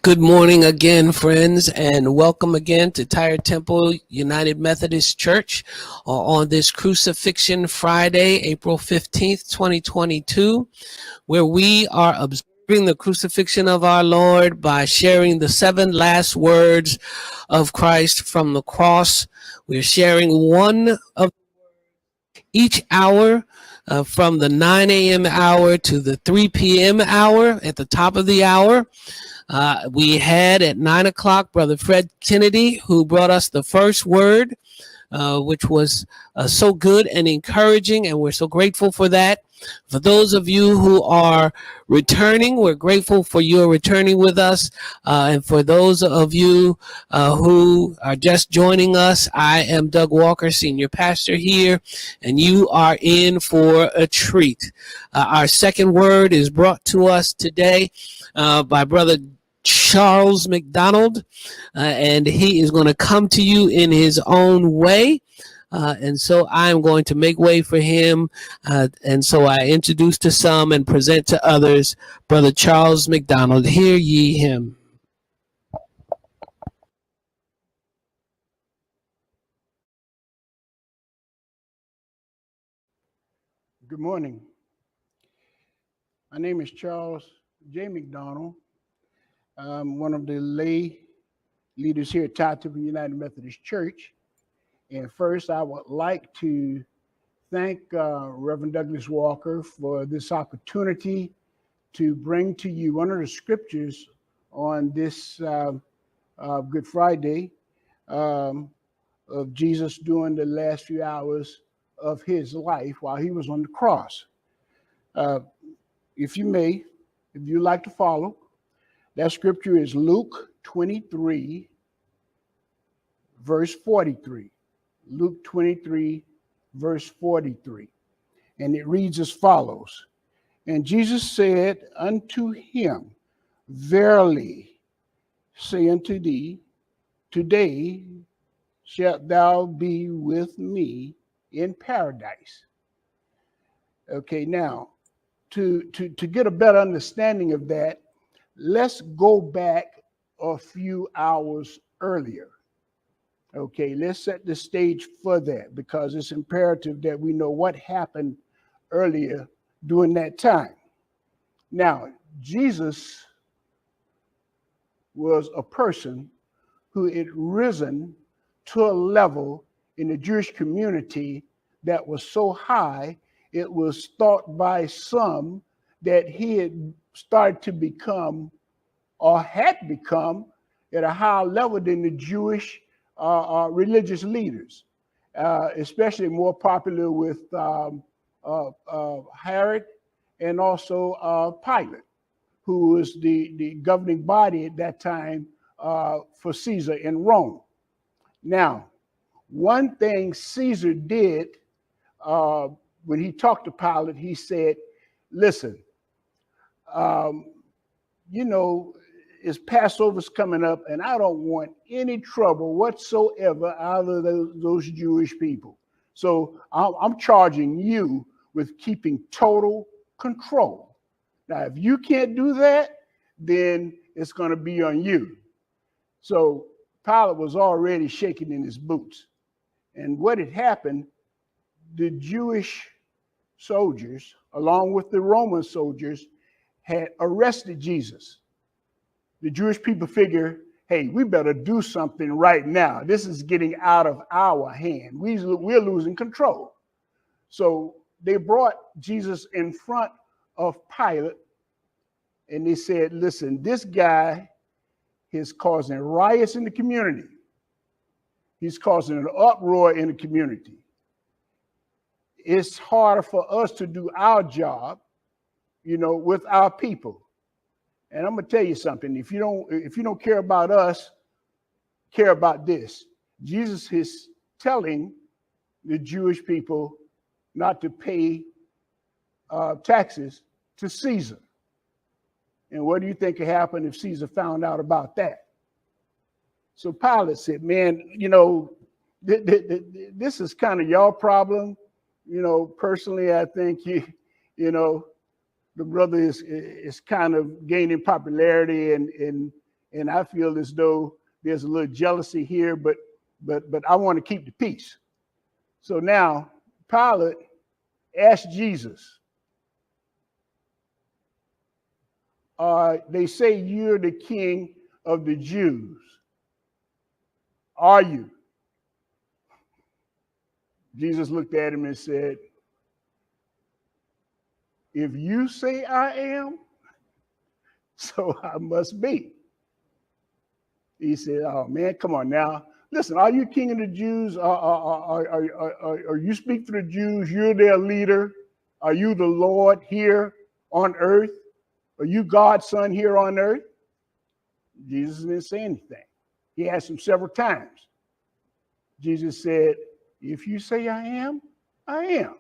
Good morning again, friends, and welcome again to Tired Temple United Methodist Church on this Crucifixion Friday, April 15th, 2022, where we are observing the crucifixion of our Lord by sharing the 7 last words of Christ from the cross. We're sharing one of each hour from the 9 a.m. hour to the 3 p.m. hour at the top of the hour. We had at 9 o'clock Brother Fred Kennedy, who brought us the first word, which was so good and encouraging, and we're so grateful for that. For those of you who are returning, we're grateful for your returning with us. And for those of you who are just joining us, I am Doug Walker, Senior Pastor here, and you are in for a treat. Our second word is brought to us today by Brother Charles McDonald, and he is going to come to you in his own way. And so I'm going to make way for him. And so I introduce to some and present to others Brother Charles McDonald. Hear ye him. Good morning. My name is Charles J. McDonald. I'm one of the lay leaders here at Tired Temple United Methodist Church. And first, I would like to thank Reverend Douglas Walker for this opportunity to bring to you one of the scriptures on this Good Friday of Jesus during the last few hours of his life while he was on the cross. If you like to follow, that scripture is Luke 23, verse 43. Luke 23, verse 43. And it reads as follows. And Jesus said unto him, Verily, say unto thee, today shalt thou be with me in paradise. Okay, now, to get a better understanding of that, let's go back a few hours earlier. Okay, let's set the stage for that because it's imperative that we know what happened earlier during that time. Now, Jesus was a person who had risen to a level in the Jewish community that was so high, it was thought by some that he had started to become or had become at a higher level than the Jewish religious leaders, especially more popular with Herod and also Pilate, who was the governing body at that time for Caesar in Rome. Now, one thing Caesar did when he talked to Pilate, he said, listen, is Passover's coming up, and I don't want any trouble whatsoever out of those Jewish people. So I'm charging you with keeping total control. Now, if you can't do that, then it's going to be on you. So Pilate was already shaking in his boots. And what had happened, the Jewish soldiers, along with the Roman soldiers, had arrested Jesus. The Jewish people figure, hey, we better do something right now. This is getting out of our hand. We're losing control. So they brought Jesus in front of Pilate, and they said, listen, this guy is causing riots in the community. He's causing an uproar in the community. It's harder for us to do our job, with our people. And I'm gonna tell you something. If you don't care about us, care about this. Jesus is telling the Jewish people not to pay taxes to Caesar. And what do you think could happen if Caesar found out about that? So Pilate said, man, this is kind of your problem. Personally, I think the brother is kind of gaining popularity and and I feel as though there's a little jealousy here, but I want to keep the peace. So now Pilate asked Jesus, they say you're the king of the Jews. Are you? Jesus looked at him and said, if you say I am, so I must be. He said, oh man, come on now. Listen, are you king of the Jews? Are you speak to the Jews? You're their leader. Are you the Lord here on earth? Are you God's son here on earth? Jesus didn't say anything. He asked him several times. Jesus said, if you say I am, I am.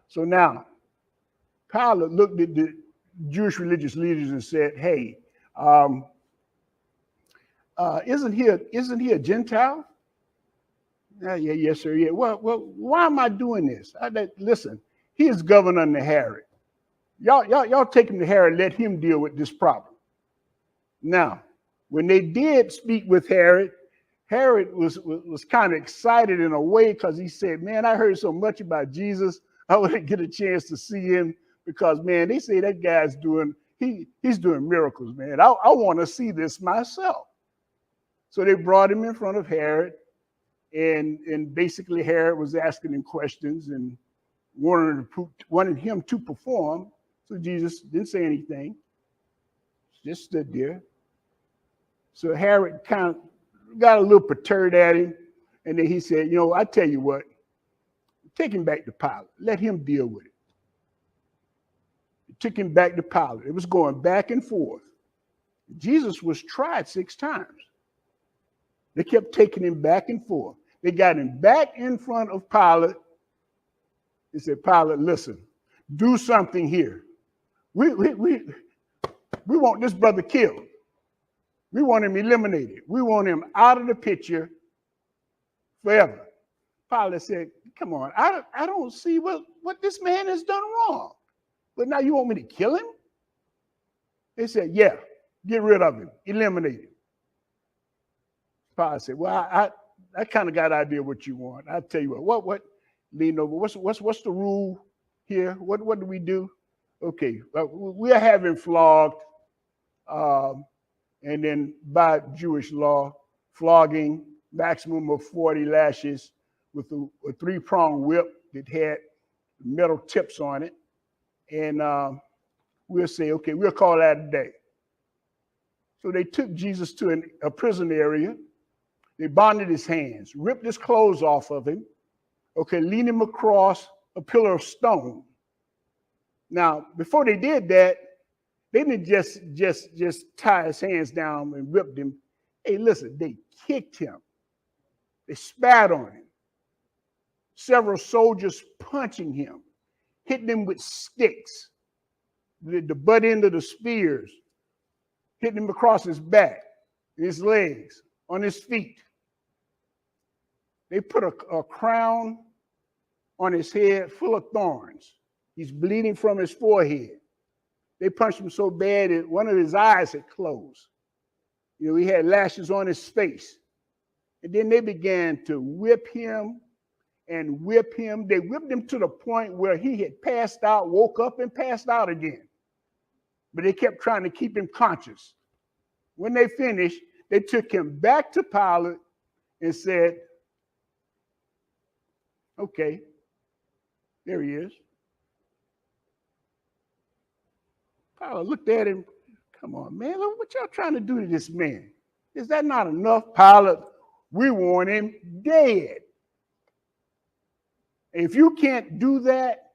So now, Pilate looked at the Jewish religious leaders and said, hey, isn't he a Gentile? Yes, sir. Yeah. Well, why am I doing this? Listen, he is governor under Herod. Y'all take him to Herod, let him deal with this problem. Now, when they did speak with Herod, Herod was kind of excited in a way because he said, man, I heard so much about Jesus. I wouldn't get a chance to see him because, man, they say that guy's he's doing miracles, man. I want to see this myself. So they brought him in front of Herod, and basically Herod was asking him questions and wanted him to perform. So Jesus didn't say anything, just stood there. So Herod kind of got a little perturbed at him, and then he said, I tell you what, take him back to Pilate. Let him deal with it. He took him back to Pilate. It was going back and forth. Jesus was tried 6 times. They kept taking him back and forth. They got him back in front of Pilate. They said, Pilate, listen, do something here. We want this brother killed. We want him eliminated. We want him out of the picture forever. Pilate said, come on, I don't see what this man has done wrong. But now you want me to kill him? They said, yeah, get rid of him, eliminate him. Pilate said, well, I kind of got an idea what you want. I'll tell you what lean over. What's the rule here? What do we do? Okay, we are having flogged, and then by Jewish law, flogging maximum of 40 lashes with a 3-pronged whip that had metal tips on it. And we'll say, okay, we'll call that a day. So they took Jesus to a prison area. They bonded his hands, ripped his clothes off of him, okay, leaned him across a pillar of stone. Now, before they did that, they didn't just tie his hands down and whipped him. Hey, listen, they kicked him. They spat on him. Several soldiers punching him, hitting him with sticks, the butt end of the spears, hitting him across his back, his legs, on his feet. They put a crown on his head full of thorns. He's bleeding from his forehead. They punched him so bad that one of his eyes had closed. He had lashes on his face. And then they began to whip him and whip him. They whipped him to the point where he had passed out, woke up and passed out again. But they kept trying to keep him conscious. When they finished, they took him back to Pilate and said, okay, there he is. Pilate looked at him. Come on, man, what y'all trying to do to this man? Is that not enough? Pilate, we want him dead. If you can't do that,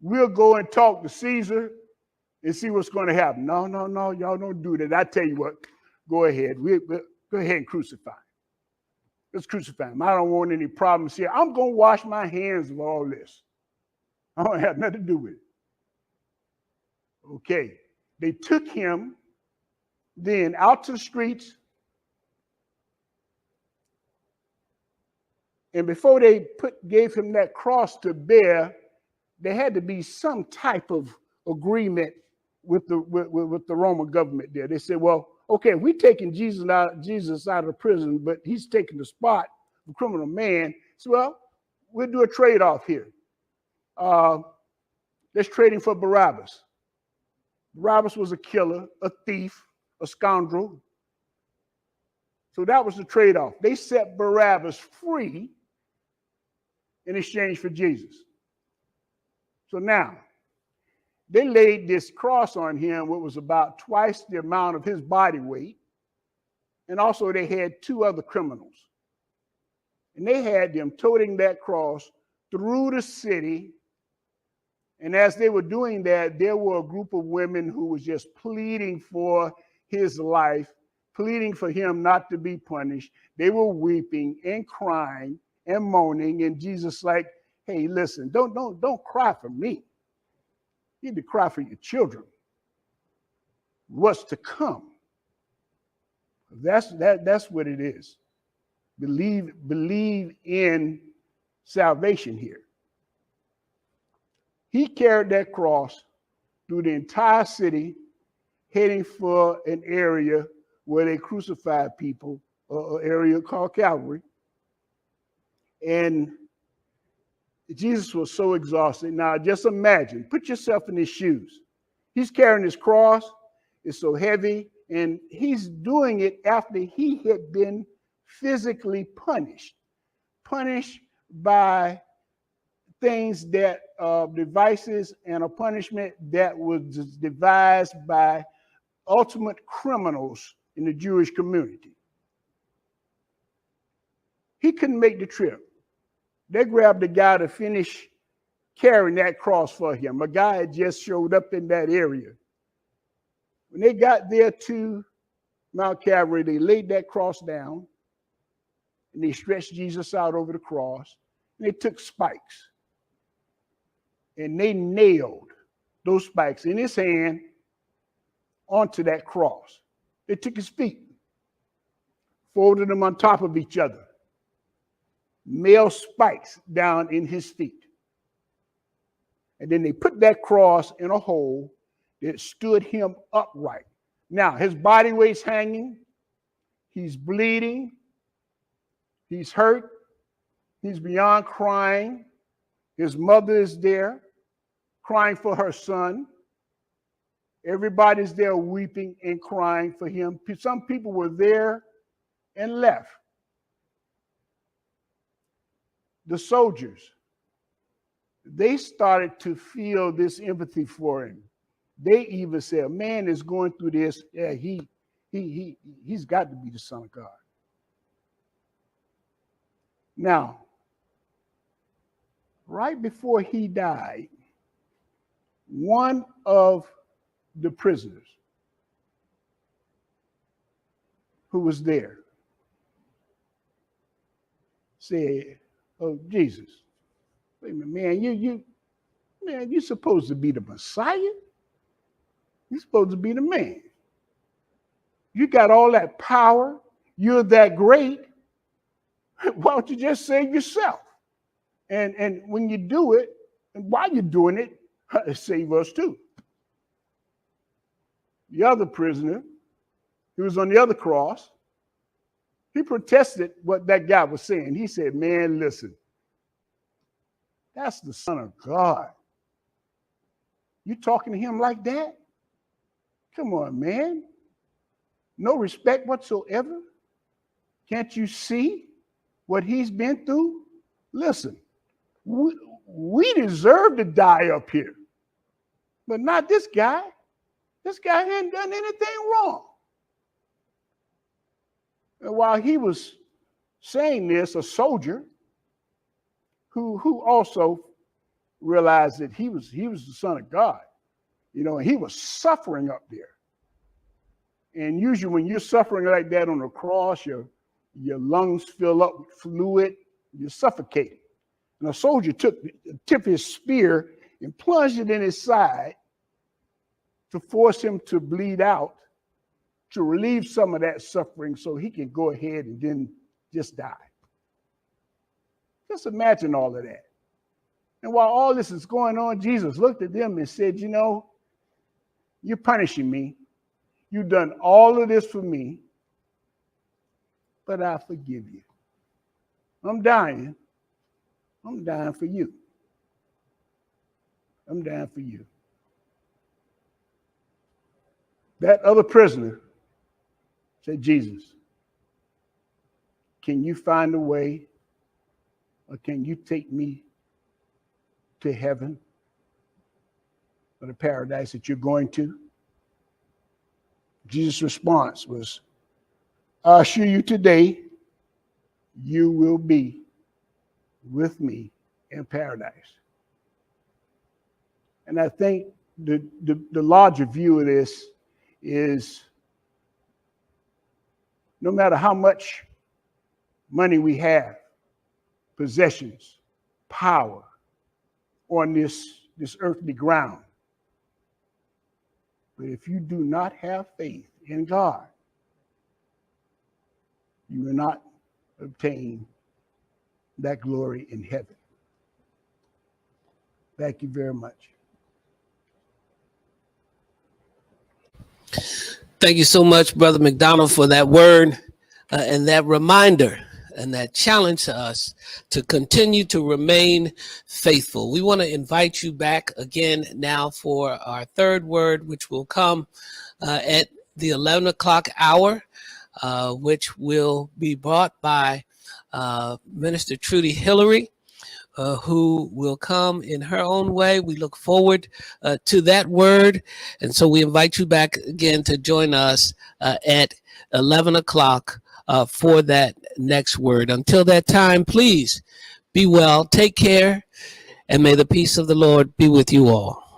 we'll go and talk to Caesar and see what's going to happen. No, y'all don't do that. I tell you what, go ahead. We'll go ahead and crucify him. Let's crucify him. I don't want any problems here. I'm going to wash my hands of all this. I don't have nothing to do with it. Okay. They took him then out to the streets. And before they gave him that cross to bear, there had to be some type of agreement with the Roman government there. They said, well, okay, we're taking Jesus out of prison, but he's taking the spot of criminal man. So, well, we'll do a trade-off here. Let's trade him for Barabbas. Barabbas was a killer, a thief, a scoundrel. So that was the trade-off. They set Barabbas free in exchange for Jesus. So now, they laid this cross on him, which was about twice the amount of his body weight. And also they had two other criminals. And they had them toting that cross through the city. And as they were doing that, there were a group of women who was just pleading for his life, pleading for him not to be punished. They were weeping and crying and moaning. And Jesus like, hey, listen, don't cry for me. You need to cry for your children. What's to come? That's what it is. Believe in salvation here. He carried that cross through the entire city, heading for an area where they crucified people, an area called Calvary. And Jesus was so exhausted. Now, just imagine, put yourself in his shoes. He's carrying his cross. It's so heavy, and he's doing it after he had been physically punished by things that devices and a punishment that was devised by ultimate criminals in the Jewish community. He couldn't make the trip. They grabbed a guy to finish carrying that cross for him. A guy had just showed up in that area. When they got there to Mount Calvary, they laid that cross down and they stretched Jesus out over the cross. And they took spikes and they nailed those spikes in his hand onto that cross. They took his feet, folded them on top of each other, nailed spikes down in his feet. And then they put that cross in a hole that stood him upright. Now, his body weight's hanging. He's bleeding. He's hurt. He's beyond crying. His mother is there crying for her son. Everybody's there weeping and crying for him. Some people were there and left. The soldiers, they started to feel this empathy for him. They even said, man is going through this. Yeah, he's got to be the Son of God. Now, right before he died, one of the prisoners who was there said, oh, Jesus, wait a minute, man, you're supposed to be the Messiah. You're supposed to be the man. You got all that power. You're that great. Why don't you just save yourself? And when you do it, and while you're doing it, save us too. The other prisoner, who was on the other cross, he protested what that guy was saying. He said, man, listen, that's the Son of God. You talking to him like that? Come on, man. No respect whatsoever. Can't you see what he's been through? Listen, we deserve to die up here, but not this guy. This guy hadn't done anything wrong. And while he was saying this, a soldier who also realized that he was the Son of God, and he was suffering up there. And usually when you're suffering like that on the cross, your lungs fill up with fluid, you're suffocating. And a soldier took the tip of his spear and plunged it in his side to force him to bleed out, to relieve some of that suffering so he can go ahead and then just die. Just imagine all of that. And while all this is going on, Jesus looked at them and said, You're punishing me. You've done all of this for me, but I forgive you. I'm dying. I'm dying for you. I'm dying for you. That other prisoner said, Jesus, can you find a way, or can you take me to heaven or the paradise that you're going to? Jesus' response was, I assure you today, you will be with me in paradise. And I think the larger view of this is no matter how much money we have, possessions, power on this earthly ground, but if you do not have faith in God, you will not obtain that glory in heaven. Thank you very much. Thank you so much, Brother McDonald, for that word and that reminder and that challenge to us to continue to remain faithful. We want to invite you back again now for our third word, which will come at the 11 o'clock hour, which will be brought by Minister Trudy Hillary, who will come in her own way. We look forward to that word. And so we invite you back again to join us at 11 o'clock for that next word. Until that time, please be well, take care, and may the peace of the Lord be with you all.